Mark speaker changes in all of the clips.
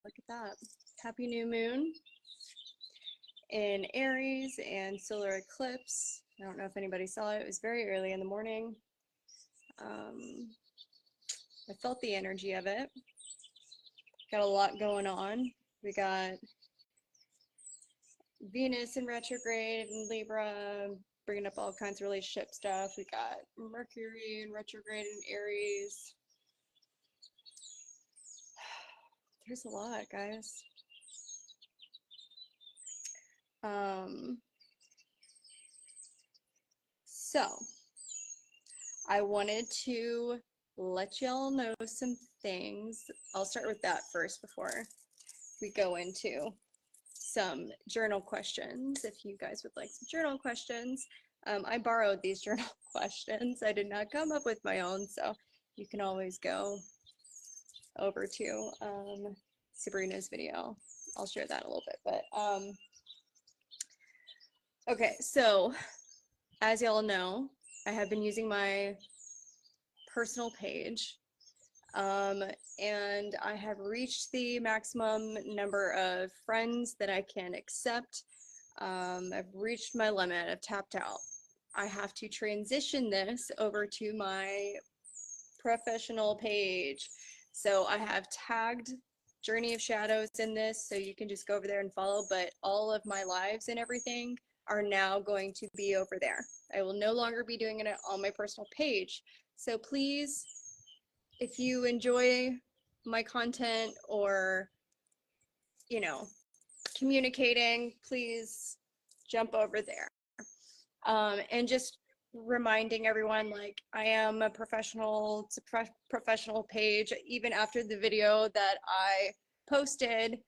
Speaker 1: look at that. Happy new moon in Aries and solar eclipse. I don't know if anybody saw it. It was very early in the morning. I felt the energy of it. Got a lot going on. We got Venus in retrograde in Libra, bringing up all kinds of relationship stuff. We got Mercury in retrograde in Aries. There's a lot, guys. So I wanted to let y'all know some things. I'll start with that first before we go into some journal questions. If you guys would like some journal questions, I borrowed these journal questions. I did not come up with my own, so you can always go over to Sabrina's video. I'll share that a little bit, but okay, so as y'all know, I have been using my personal page, and I have reached the maximum number of friends that I can accept. I've reached my limit. I've tapped out. I have to transition this over to my professional page. So I have tagged Journey of Shadows in this, so you can just go over there and follow, but all of my lives and everything are now going to be over there. I will no longer be doing it on my personal page. So please, if you enjoy my content or, you know, communicating, please jump over there. And just reminding everyone, like, I am a professional, it's a professional page. Even after the video that I posted,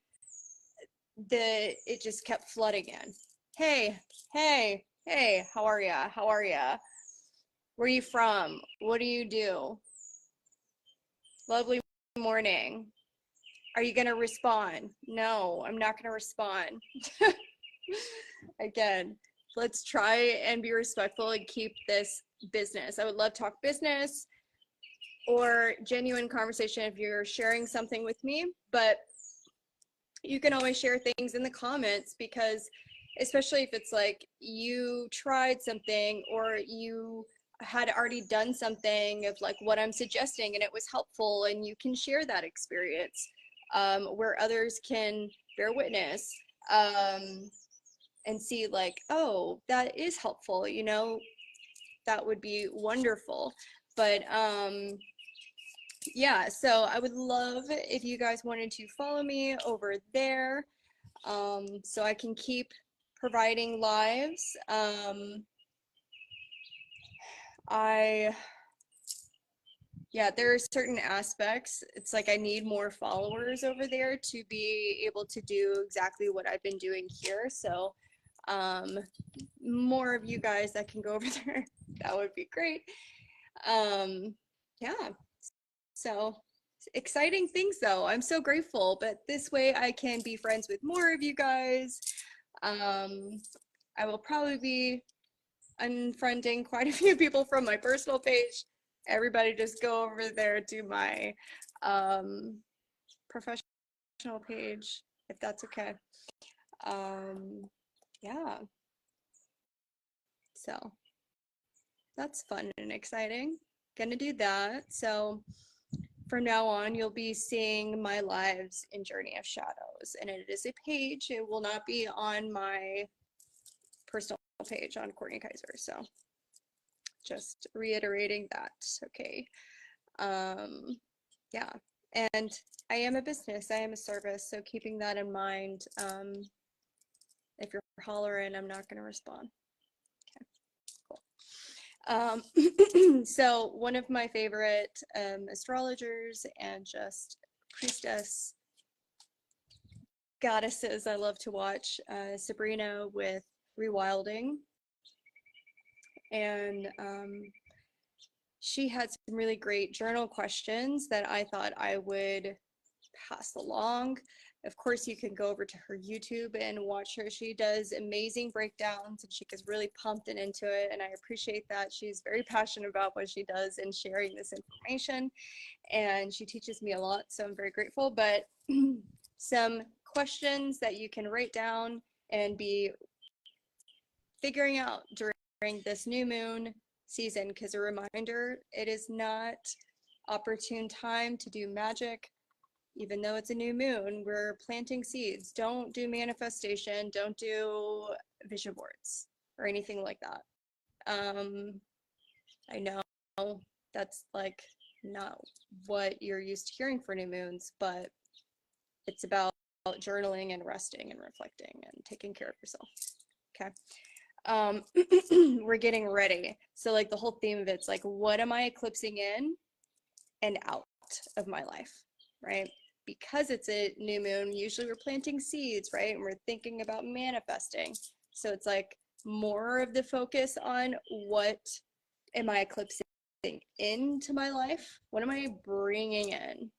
Speaker 1: it just kept flooding in. Hey, hey, hey, how are ya? How are ya? Where are you from? What do you do? Lovely morning. Are you gonna respond? No, I'm not gonna respond. Again, let's try and be respectful and keep this business. I would love to talk business or genuine conversation if you're sharing something with me, but you can always share things in the comments, because especially if it's like you tried something or you had already done something of like what I'm suggesting and it was helpful, and you can share that experience where others can bear witness and see like, oh, that is helpful, you know, that would be wonderful. But yeah, so I would love if you guys wanted to follow me over there, so I can keep providing lives. Yeah, there are certain aspects. It's like I need more followers over there to be able to do exactly what I've been doing here. So more of you guys that can go over there, that would be great. Yeah, so exciting things though. I'm so grateful, but this way I can be friends with more of you guys. I will probably be unfriending quite a few people from my personal page. Everybody just go over there to my professional page, if that's okay. Yeah, so that's fun and exciting. Gonna do that. So from now on, you'll be seeing my lives in Journey of Shadows, and it is a page. It will not be on my personal page on Courtney Kaiser. So just reiterating that. Okay. Yeah, and I am a business, I am a service, so keeping that in mind. If you're hollering, I'm not going to respond. Okay, cool. So one of my favorite astrologers and just priestess goddesses I love to watch, Sabrina with Rewilding, and she had some really great journal questions that I thought I would pass along. Of course, you can go over to her YouTube and watch her. She does amazing breakdowns and she gets really pumped and into it, and I appreciate that. She's very passionate about what she does and sharing this information, and she teaches me a lot, so I'm very grateful. But some questions that you can write down and be figuring out during this new moon season, because a reminder, it is not opportune time to do magic. Even though it's a new moon, we're planting seeds. Don't do manifestation, don't do vision boards or anything like that. I know that's like not what you're used to hearing for new moons, but it's about journaling and resting and reflecting and taking care of yourself. Okay. We're getting ready. So like the whole theme of it's like, what am I eclipsing in and out of my life, right? Because it's a new moon, usually we're planting seeds, right? And we're thinking about manifesting. So it's like more of the focus on what am I eclipsing into my life? What am I bringing in?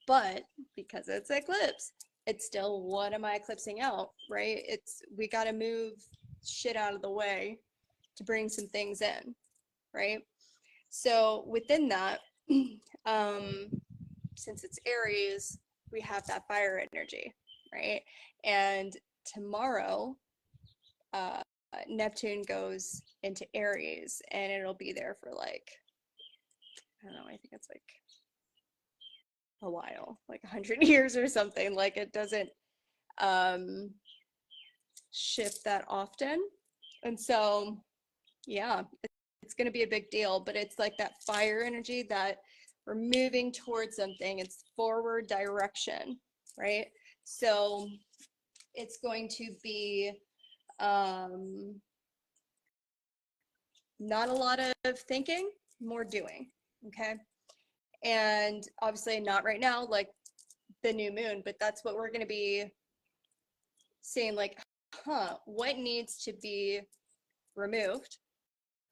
Speaker 1: But because it's eclipse, it's still what am I eclipsing out, right? We got to move shit out of the way to bring some things in, right? So within that, since it's Aries, we have that fire energy, right? And tomorrow, Neptune goes into Aries, and it'll be there for like, I don't know, I think it's like a while, like 100 years or something. Like it doesn't shift that often. And so, yeah, it's going to be a big deal, but it's like that fire energy that we're moving towards something. It's forward direction, right? So it's going to be not a lot of thinking, more doing, okay? And obviously not right now, like the new moon, but that's what we're going to be seeing, like, what needs to be removed,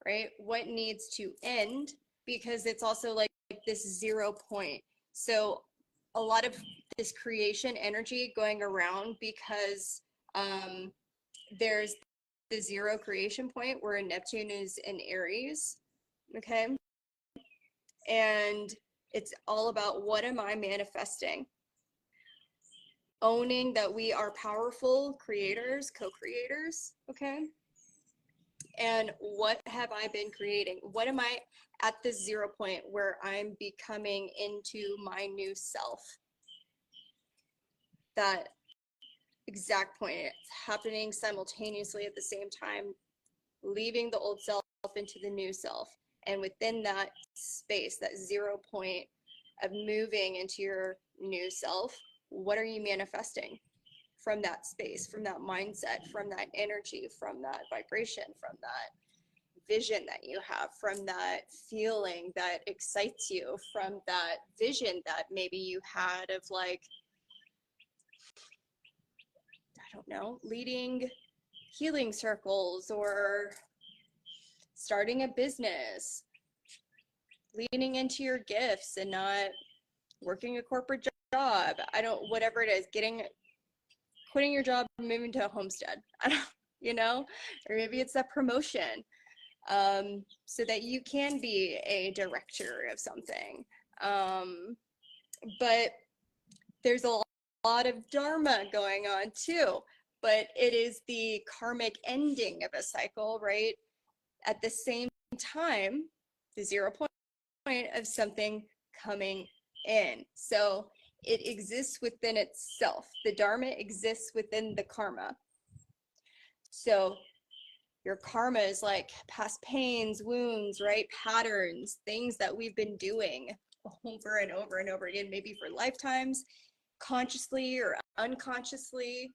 Speaker 1: right? What needs to end? Because it's also like this 0 point. So a lot of this creation energy going around, because there's the 0 creation point where Neptune is in Aries, okay? And it's all about what am I manifesting? Owning that we are powerful creators, co-creators, okay? And what have I been creating? What am I at this 0 point where I'm becoming into my new self? That exact point, it's happening simultaneously at the same time, leaving the old self into the new self. And within that space, that 0 point of moving into your new self, what are you manifesting from that space, from that mindset, from that energy, from that vibration, from that vision that you have, from that feeling that excites you, from that vision that maybe you had of like, I don't know, leading healing circles or starting a business, leaning into your gifts and not working a corporate job. I don't, whatever it is, quitting your job and moving to a homestead. I don't, you know, or maybe it's that promotion, so that you can be a director of something. But there's a lot of dharma going on too, but it is the karmic ending of a cycle, right? At the same time, the 0 point of something coming in. So it exists within itself. The dharma exists within the karma. So your karma is like past pains, wounds, right? Patterns, things that we've been doing over and over and over again, maybe for lifetimes, consciously or unconsciously,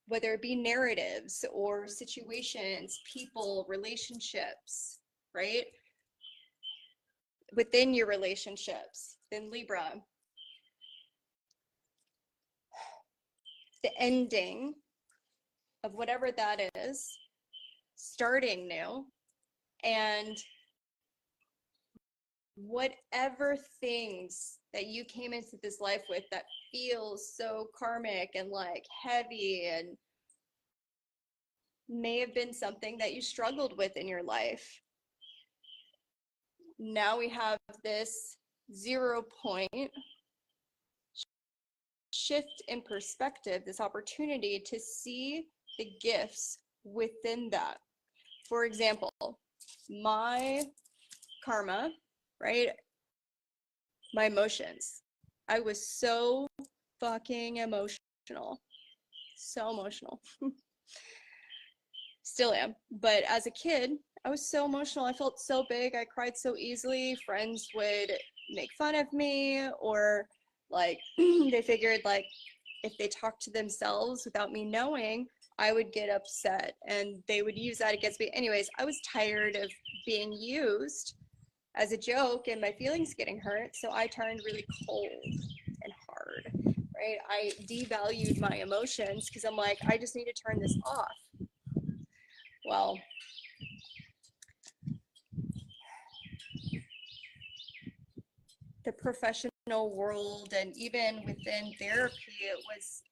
Speaker 1: whether it be narratives or situations, people, relationships, right? Within your relationships, then Libra, the ending of whatever that is, starting new, and whatever things that you came into this life with that feels so karmic and like heavy and may have been something that you struggled with in your life. Now we have this 0 point shift in perspective, this opportunity to see the gifts within that. For example, my karma, right? My emotions. I was so fucking emotional. So emotional. Still am. But as a kid, I was so emotional. I felt so big. I cried so easily. Friends would make fun of me, or like they figured like if they talked to themselves without me knowing, I would get upset and they would use that against me. Anyways, I was tired of being used as a joke and my feelings getting hurt, so I turned really cold and hard, right? I devalued my emotions because I'm like, I just need to turn this off. Well, the professional world and even within therapy, it was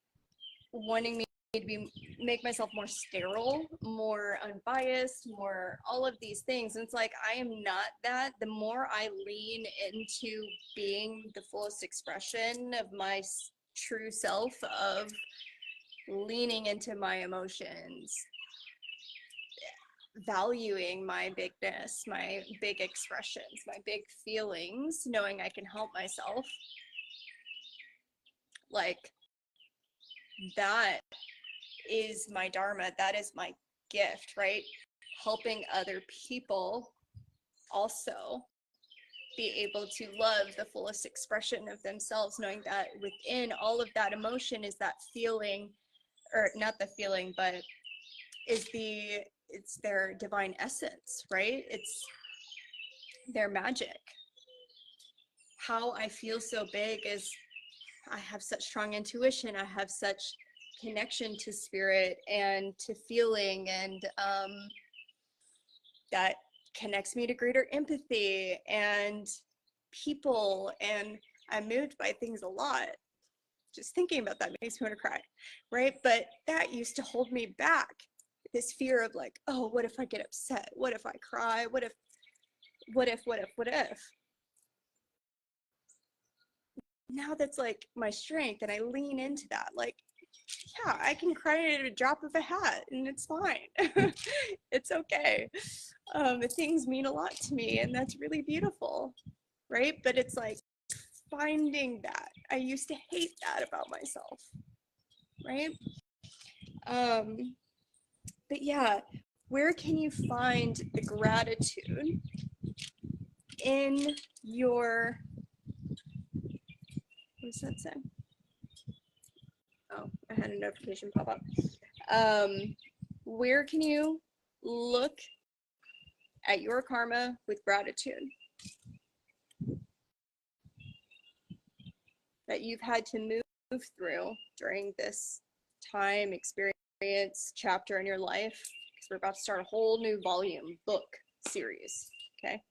Speaker 1: wanting me to make myself more sterile, more unbiased, more all of these things. And it's like, I am not that. The more I lean into being the fullest expression of my true self, of leaning into my emotions, valuing my bigness, my big expressions, my big feelings, knowing I can help myself, like that is my dharma, that is my gift, right? Helping other people also be able to love the fullest expression of themselves, knowing that within all of that emotion is that feeling, or not the feeling, but it's their divine essence, right? It's their magic. How I feel so big is I have such strong intuition. I have such connection to spirit and to feeling, and that connects me to greater empathy and people, and I'm moved by things a lot. Just thinking about that makes me want to cry, right? But that used to hold me back. This fear of like, oh, what if I get upset? What if I cry? What if? Now that's like my strength, and I lean into that. Like, yeah, I can cry at a drop of a hat and it's fine. It's okay. Things mean a lot to me, and that's really beautiful, right? But it's like finding that. I used to hate that about myself, right? But yeah, where can you find the gratitude in your, what does that say? Oh, I had a notification pop up. Where can you look at your karma with gratitude that you've had to move through during this time, experience, chapter in your life? Because we're about to start a whole new volume, book series, okay?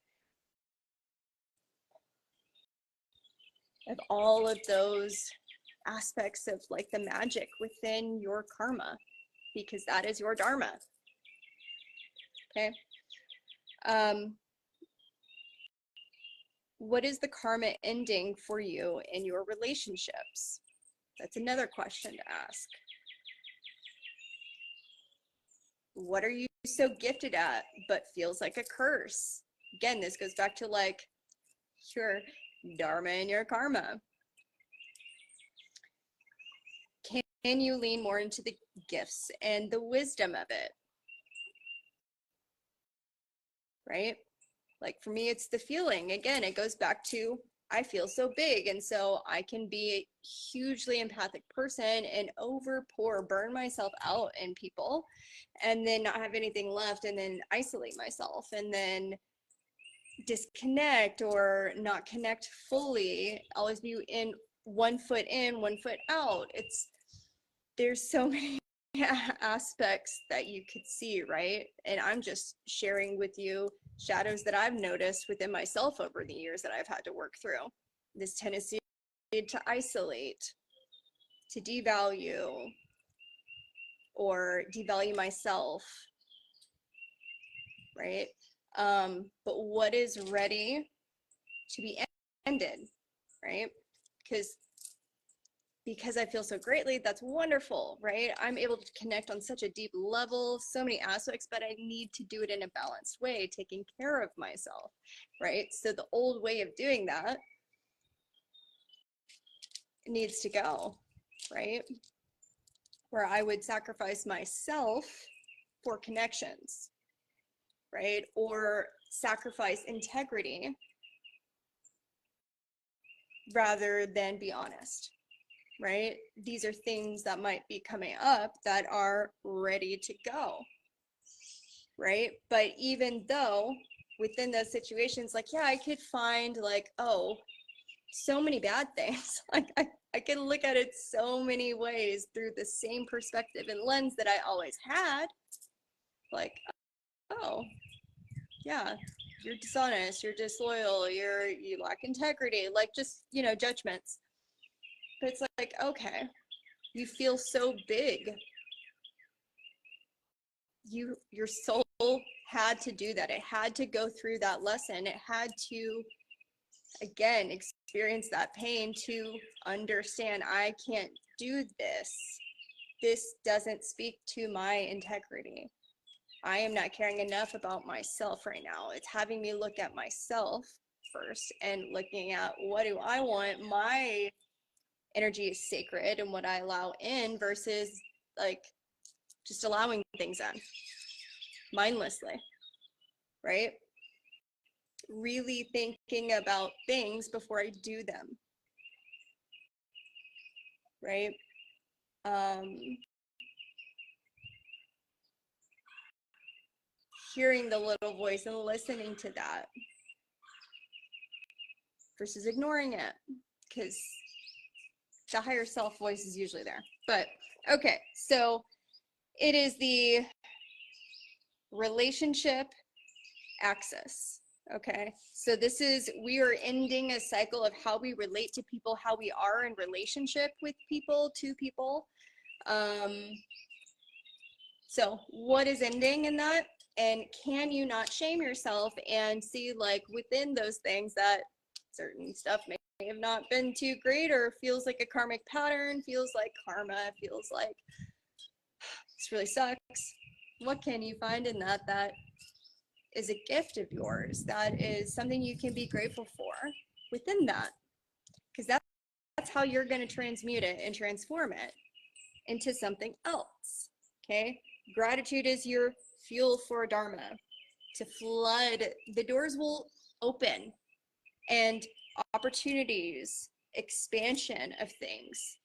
Speaker 1: Of all of those aspects of like the magic within your karma, because that is your dharma, okay? What is the karma ending for you in your relationships? That's another question to ask. What are you so gifted at but feels like a curse? Again, this goes back to like your dharma and your karma. Can you lean more into the gifts and the wisdom of it? Right? Like for me, it's the feeling. Again, it goes back to I feel so big, and so I can be a hugely empathic person and burn myself out in people, and then not have anything left, and then isolate myself, and then disconnect or not connect fully. Always be in, one foot in, one foot out. There's so many aspects that you could see, right? And I'm just sharing with you shadows that I've noticed within myself over the years that I've had to work through. This tendency to isolate, to devalue, or devalue myself, right? But what is ready to be ended, right? Because because I feel so greatly, that's wonderful, right? I'm able to connect on such a deep level, so many aspects, but I need to do it in a balanced way, taking care of myself, right? So the old way of doing that needs to go, right? Where I would sacrifice myself for connections, right? Or sacrifice integrity rather than be honest, right? These are things that might be coming up that are ready to go, right? But even though within those situations, like, yeah, I could find like, oh, so many bad things. Like I can look at it so many ways through the same perspective and lens that I always had. Like, oh, yeah, you're dishonest, you're disloyal, you lack integrity, like just, you know, judgments. But it's like, okay, you feel so big. Your soul had to do that. It had to go through that lesson. It had to, again, experience that pain to understand I can't do this. This doesn't speak to my integrity. I am not caring enough about myself right now. It's having me look at myself first and looking at what do I want. My energy is sacred and what I allow in versus like just allowing things in mindlessly, right? Really thinking about things before I do them, right? Hearing the little voice and listening to that versus ignoring it, because the higher self voice is usually there. But okay, so it is the relationship axis. Okay, so this is, we are ending a cycle of how we relate to people, how we are in relationship with people, to people. So what is ending in that? And can you not shame yourself and see like within those things that certain stuff may have not been too great, or feels like a karmic pattern, feels like karma, feels like this really sucks. What can you find in that that is a gift of yours, that is something you can be grateful for within that? Because that's how you're going to transmute it and transform it into something else. Okay, gratitude is your fuel for dharma, to flood. The doors will open and opportunities, expansion of things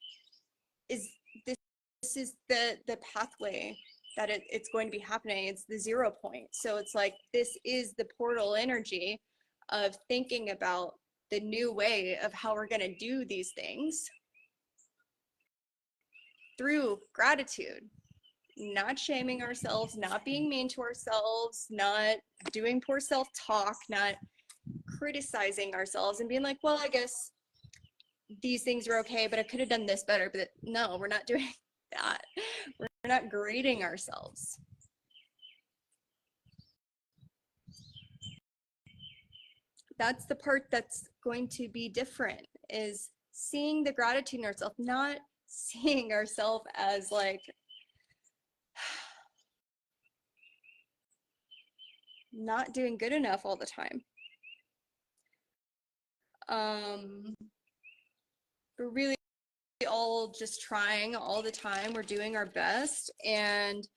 Speaker 1: is this is the pathway that it's going to be happening. It's the 0 point. So it's like, this is the portal energy of thinking about the new way of how we're going to do these things through gratitude, not shaming ourselves, not being mean to ourselves, not doing poor self-talk, not criticizing ourselves and being like, well, I guess these things are okay, but I could have done this better. But no, we're not doing that. We're not grading ourselves. That's the part that's going to be different, is seeing the gratitude in ourselves, not seeing ourselves as like not doing good enough all the time. We're really all just trying all the time. We're doing our best, and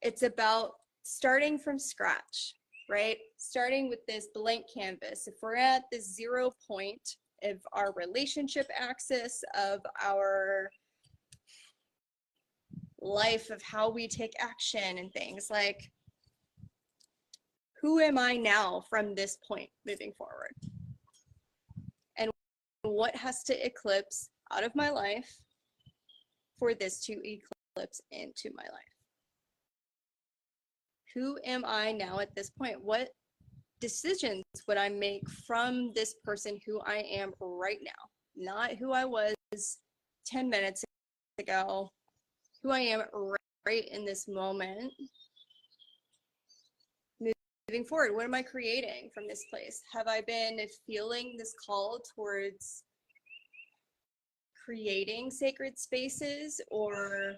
Speaker 1: it's about starting from scratch, right? Starting with this blank canvas. If we're at the 0 point of our relationship axis, of our life, of how we take action and things, like, who am I now from this point moving forward? And what has to eclipse out of my life for this to eclipse into my life? Who am I now at this point? What decisions would I make from this person who I am right now? Not who I was 10 minutes ago, who I am right in this moment, moving forward, what am I creating from this place? Have I been feeling this call towards creating sacred spaces, or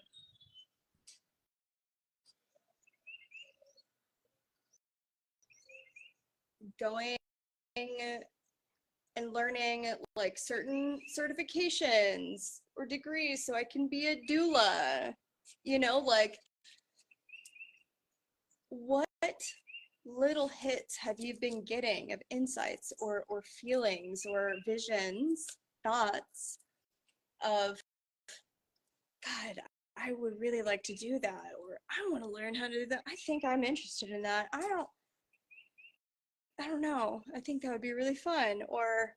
Speaker 1: going and learning like certain certifications or degrees so I can be a doula? You know, like, what little hits have you been getting of insights or feelings or visions, thoughts of, God, I would really like to do that, or I want to learn how to do that. I think I'm interested in that. I don't know. I think that would be really fun. Or,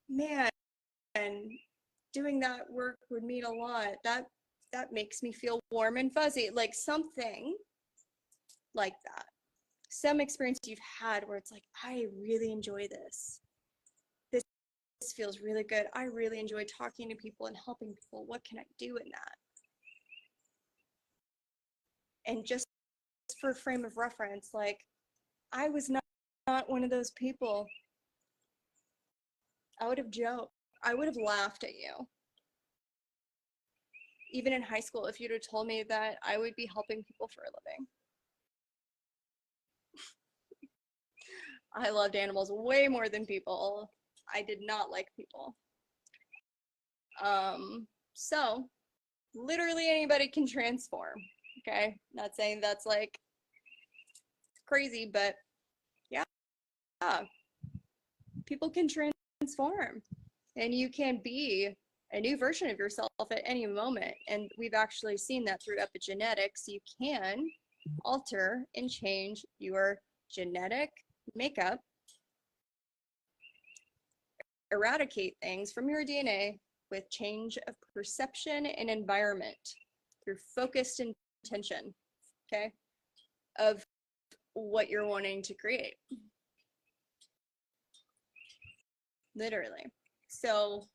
Speaker 1: man, doing that work would mean a lot. That makes me feel warm and fuzzy, like something like that. Some experience you've had where it's like, I really enjoy this. This feels really good. I really enjoy talking to people and helping people. What can I do in that? And just for frame of reference, like, I was not one of those people. I would have joked. I would have laughed at you. Even in high school, if you'd have told me that I would be helping people for a living. I loved animals way more than people. I did not like people. So literally anybody can transform. Okay, not saying that's like crazy, but yeah, people can transform, and you can be a new version of yourself at any moment. And we've actually seen that through epigenetics. You can alter and change your genetic makeup, eradicate things from your DNA with change of perception and environment through focused intention, okay, of what you're wanting to create. Literally. So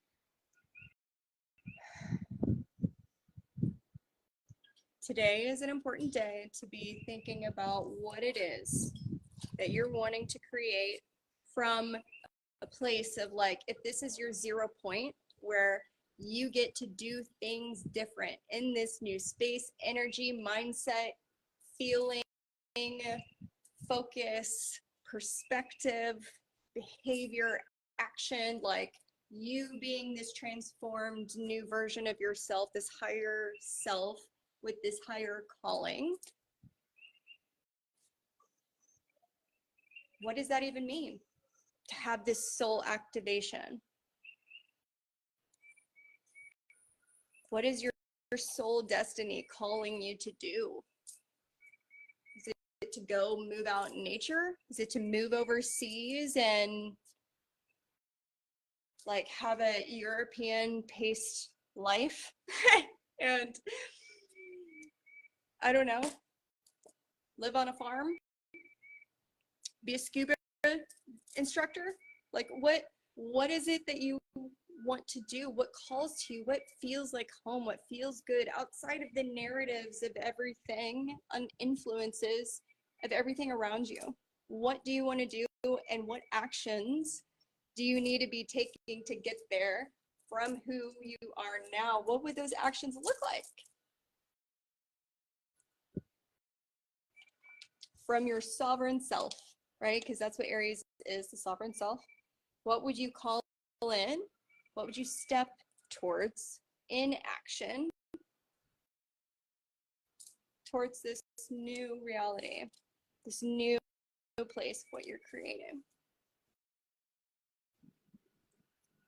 Speaker 1: today is an important day to be thinking about what it is that you're wanting to create from a place of, like, if this is your 0 point where you get to do things different in this new space, energy, mindset, feeling, focus, perspective, behavior, action, like you being this transformed new version of yourself, this higher self with this higher calling. What does that even mean? To have this soul activation. What is your soul destiny calling you to do? Is it to go move out in nature? Is it to move overseas and like have a European paced life? And I don't know, live on a farm? Be a scuba instructor? Like, what is it that you want to do? What calls to you? What feels like home? What feels good outside of the narratives of everything and influences of everything around you? What do you want to do, and what actions do you need to be taking to get there from who you are now? What would those actions look like? From your sovereign self, right? Because that's what Aries is, the sovereign self. What would you call in? What would you step towards in action towards this new reality, this new place, what you're creating?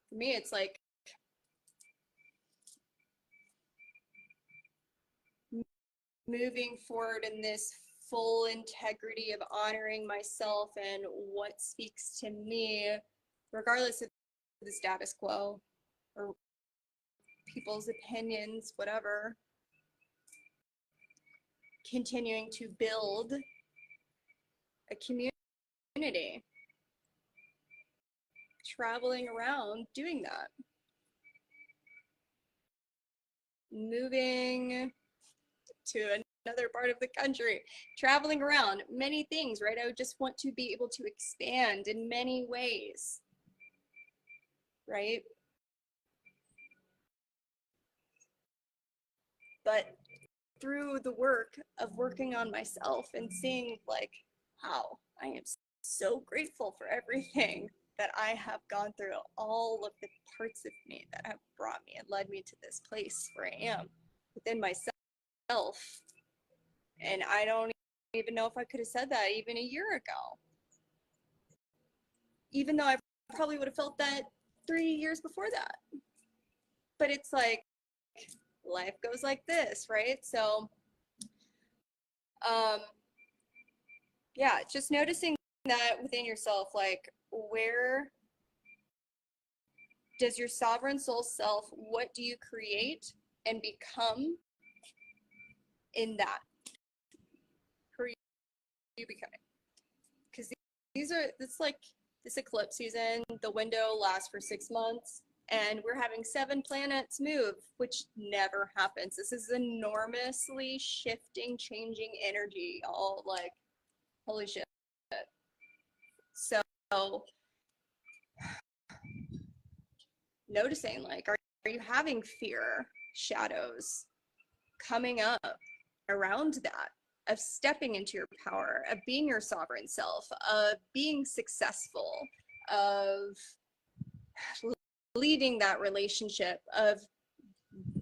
Speaker 1: For me, it's like moving forward in this full integrity of honoring myself and what speaks to me, regardless of the status quo or people's opinions, whatever. Continuing to build a community, traveling around doing that, moving to another part of the country, traveling around, many things, right? I would just want to be able to expand in many ways, right? But through the work of working on myself and seeing like, wow, I am so grateful for everything that I have gone through, all of the parts of me that have brought me and led me to this place where I am within myself. And I don't even know if I could have said that even a year ago, even though I probably would have felt that 3 years before that. But it's like life goes like this, right? So yeah, just noticing that within yourself, like, where does your sovereign soul self, what do you create and become in that? Who are you becoming? Because it's like this eclipse season, the window lasts for 6 months, and we're having 7 planets move, which never happens. This is enormously shifting, changing energy, all like, holy shit. So noticing, like, are you having fear, shadows coming up around that, of stepping into your power, of being your sovereign self, of being successful, of leading that relationship, of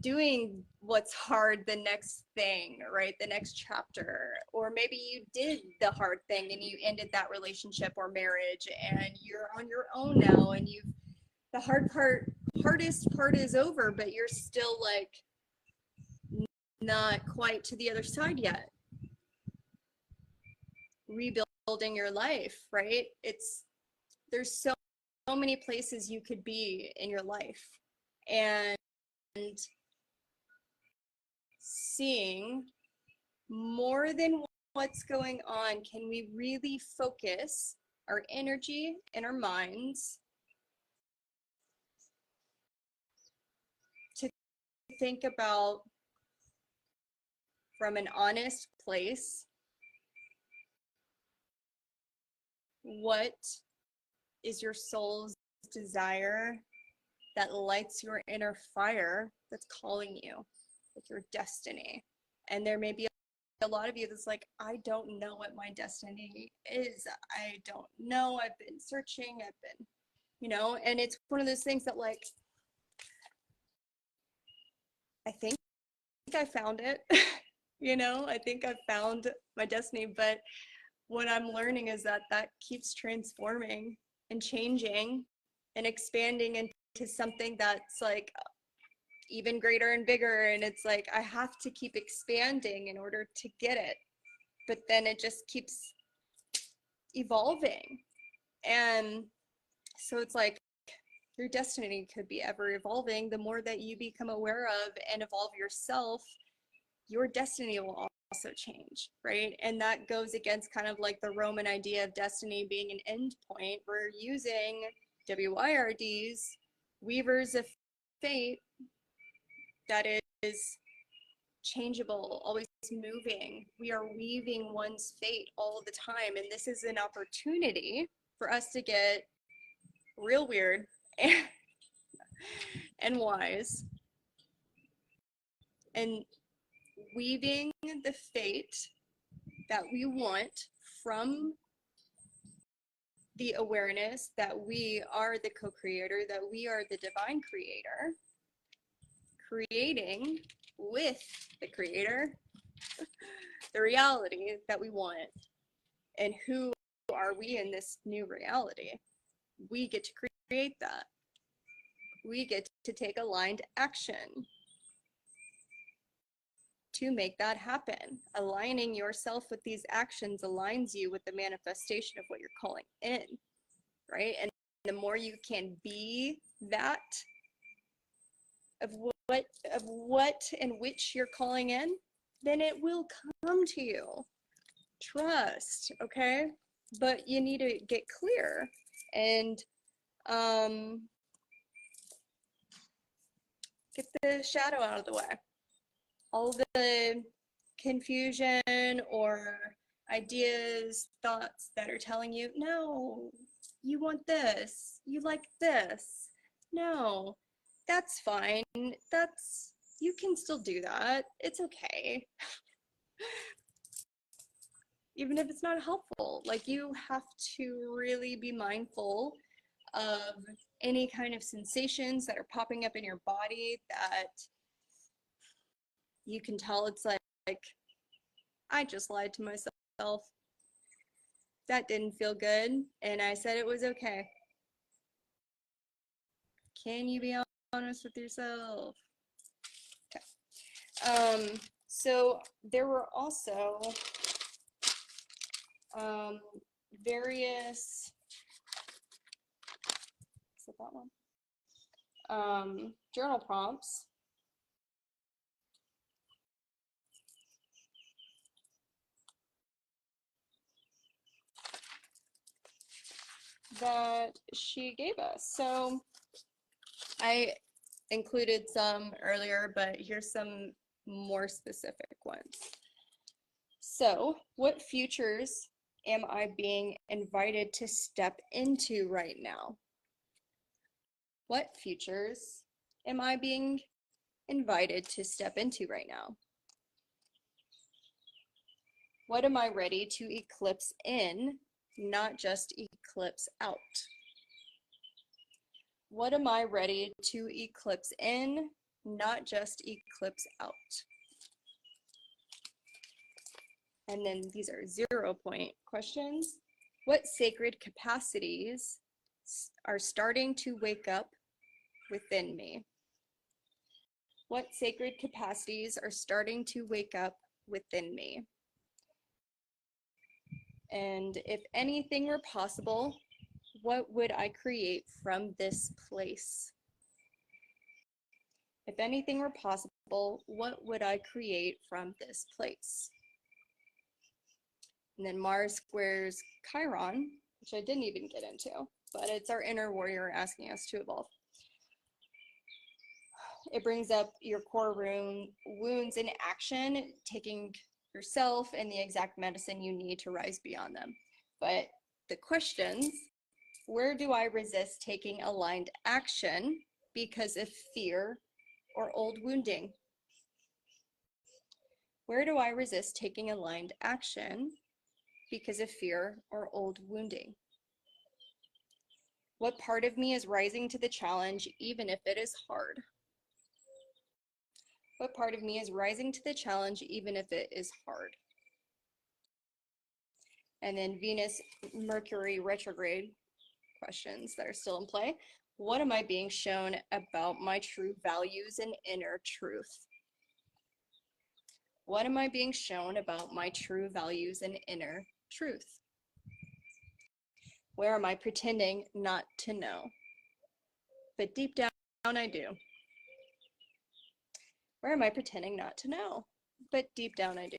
Speaker 1: doing what's hard, the next thing, right? The next chapter. Or maybe you did the hard thing and you ended that relationship or marriage and you're on your own now, and you've the hardest part is over, but you're still like not quite to the other side yet. Rebuilding your life, right? There's so many places you could be in your life, and seeing more than what's going on, can we really focus our energy and our minds to think about, from an honest place, what is your soul's desire that lights your inner fire, that's calling you with your destiny? And there may be a lot of you that's like, I don't know what my destiny is. I don't know. I've been searching. I've been, and it's one of those things that, like, I think I found it. I think I found my destiny, but what I'm learning is that keeps transforming and changing and expanding into something that's like even greater and bigger. And it's like, I have to keep expanding in order to get it. But then it just keeps evolving. And so it's like, your destiny could be ever evolving. The more that you become aware of and evolve yourself, your destiny will also change, right? And that goes against kind of like the Roman idea of destiny being an end point. We're using WYRDs, weavers of fate, that is changeable, always moving. We are weaving one's fate all the time. And this is an opportunity for us to get real weird and wise, and weaving the fate that we want from the awareness that we are the co-creator, that we are the divine creator, creating with the creator the reality that we want. And who are we in this new reality? We get to create that. We get to take aligned action to make that happen. Aligning yourself with these actions aligns you with the manifestation of what you're calling in, right? And the more you can be that of what and which you're calling in, then it will come to you. Trust, okay? But you need to get clear and get the shadow out of the way. All the confusion or ideas, thoughts that are telling you, no, you want this, you like this. No, that's fine. You can still do that. It's okay. Even if it's not helpful, like you have to really be mindful of any kind of sensations that are popping up in your body that you can tell it's like I just lied to myself. That didn't feel good, and I said it was okay. Can you be honest with yourself? Okay. So there were also various, is it that one? Journal prompts that she gave us. So I included some earlier, but here's some more specific ones. So, what futures am I being invited to step into right now? What futures am I being invited to step into right now? What am I ready to eclipse in, not just eclipse out? What am I ready to eclipse in, not just eclipse out? And then these are 0-point questions. What sacred capacities are starting to wake up within me? What sacred capacities are starting to wake up within me? And if anything were possible, what would I create from this place? If anything were possible, what would I create from this place? And then Mars squares Chiron, which I didn't even get into, but it's our inner warrior asking us to evolve. It brings up your core wounds in action, taking yourself and the exact medicine you need to rise beyond them. But the questions, where do I resist taking aligned action because of fear or old wounding? Where do I resist taking aligned action because of fear or old wounding? What part of me is rising to the challenge even if it is hard? What part of me is rising to the challenge even if it is hard? And then Venus, Mercury retrograde questions that are still in play. What am I being shown about my true values and inner truth? What am I being shown about my true values and inner truth? Where am I pretending not to know? But deep down, I do. Where am I pretending not to know? But deep down, I do.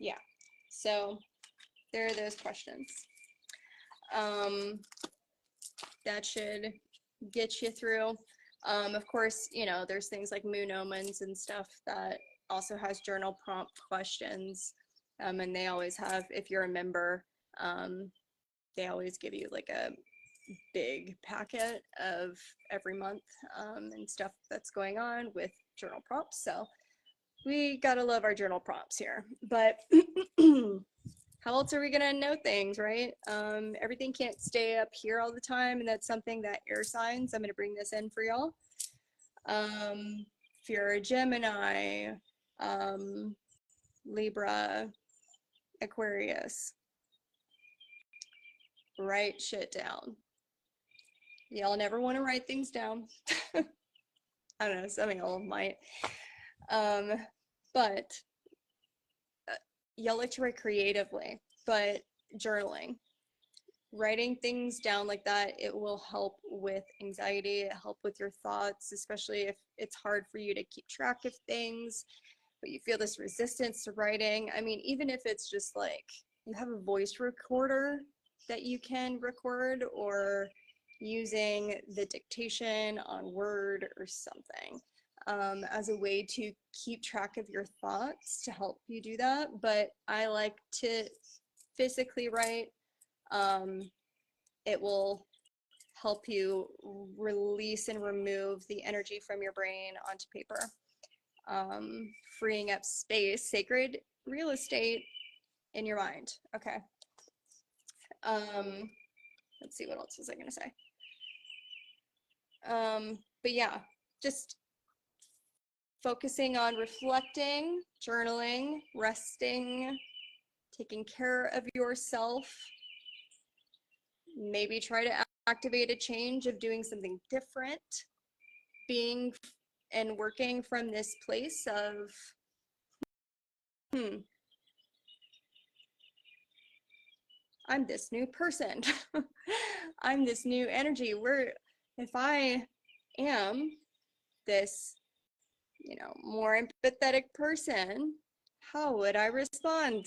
Speaker 1: Yeah, so there are those questions. That should get you through. Of course, you know, there's things like moon omens and stuff that also has journal prompt questions. And they always have, if you're a member, they always give you like a big packet of every month and stuff that's going on with journal prompts. So we gotta love our journal prompts here. But how else are we gonna know things, right? Everything can't stay up here all the time, and that's something that air signs, I'm gonna bring this in for y'all. If you're a Gemini, Libra, Aquarius, write shit down. Y'all never want to write things down. I don't know, some of y'all might. But y'all like to write creatively, but journaling, writing things down like that, it will help with anxiety, it help with your thoughts, especially if it's hard for you to keep track of things, but you feel this resistance to writing. I mean, even if it's just like you have a voice recorder that you can record, or using the dictation on Word or something as a way to keep track of your thoughts to help you do that. But I like to physically write. It will help you release and remove the energy from your brain onto paper, freeing up space, sacred real estate in your mind. Okay. Let's see, what else was I going to say? But yeah, just focusing on reflecting, journaling, resting, taking care of yourself. Maybe try to activate a change of doing something different, being and working from this place of, I'm this new person. I'm this new energy. If I am this, more empathetic person, how would I respond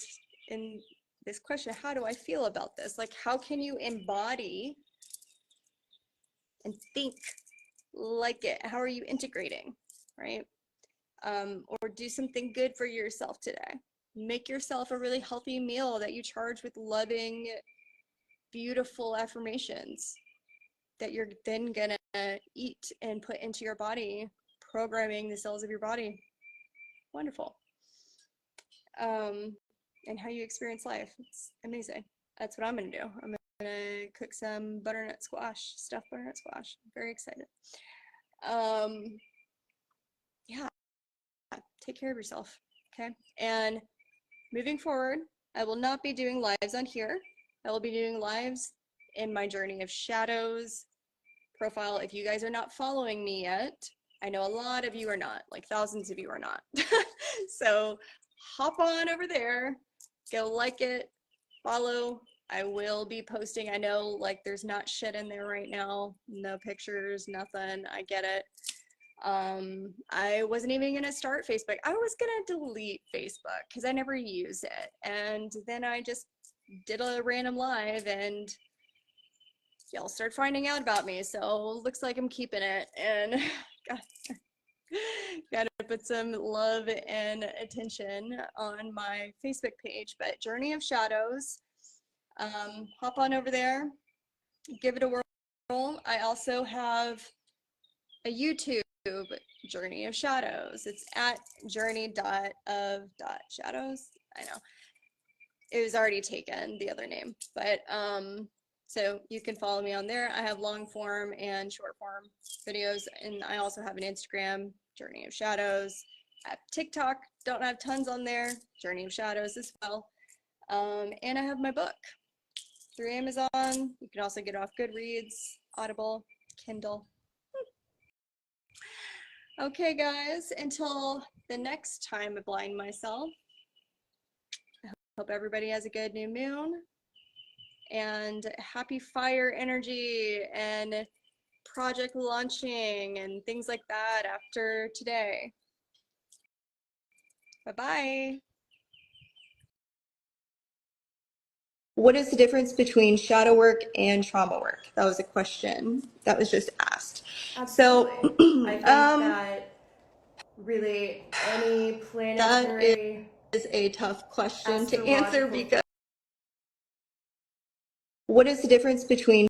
Speaker 1: in this question? How do I feel about this? Like, how can you embody and think like it? How are you integrating, right? Or do something good for yourself today. Make yourself a really healthy meal that you charge with loving, beautiful affirmations that you're then gonna eat and put into your body, programming the cells of your body. Wonderful. And how you experience life. It's amazing. That's what I'm gonna do. I'm gonna cook some butternut squash, stuffed butternut squash. I'm very excited. Yeah, take care of yourself, okay? And moving forward, I will not be doing lives on here. I will be doing lives in my Journey of Shadows profile. If you guys are not following me yet, I know a lot of you are not, like thousands of you are not. So hop on over there, go like it, follow. I will be posting. I know like there's not shit in there right now, no pictures, nothing. I get it. I wasn't even gonna start Facebook. I was gonna delete Facebook because I never use it. And then I just did a random live and y'all start finding out about me. So looks like I'm keeping it, and gotta put some love and attention on my Facebook page. But Journey of Shadows, hop on over there, give it a whirl. I also have a YouTube, Journey of Shadows. It's at journey.of.shadows. I know it was already taken, the other name, but so you can follow me on there. I have long form and short form videos, and I also have an Instagram, Journey of Shadows. I have TikTok, don't have tons on there, Journey of Shadows as well. And I have my book through Amazon. You can also get it off Goodreads, Audible, Kindle. Okay, guys, until the next time I blind myself, I hope everybody has a good new moon and happy fire energy and project launching and things like that after today. Bye-bye. What is the difference between shadow work and trauma work? That was a question that was just asked.
Speaker 2: Absolutely. So, I think that really any planetary
Speaker 1: that is a tough question to answer because what is the difference between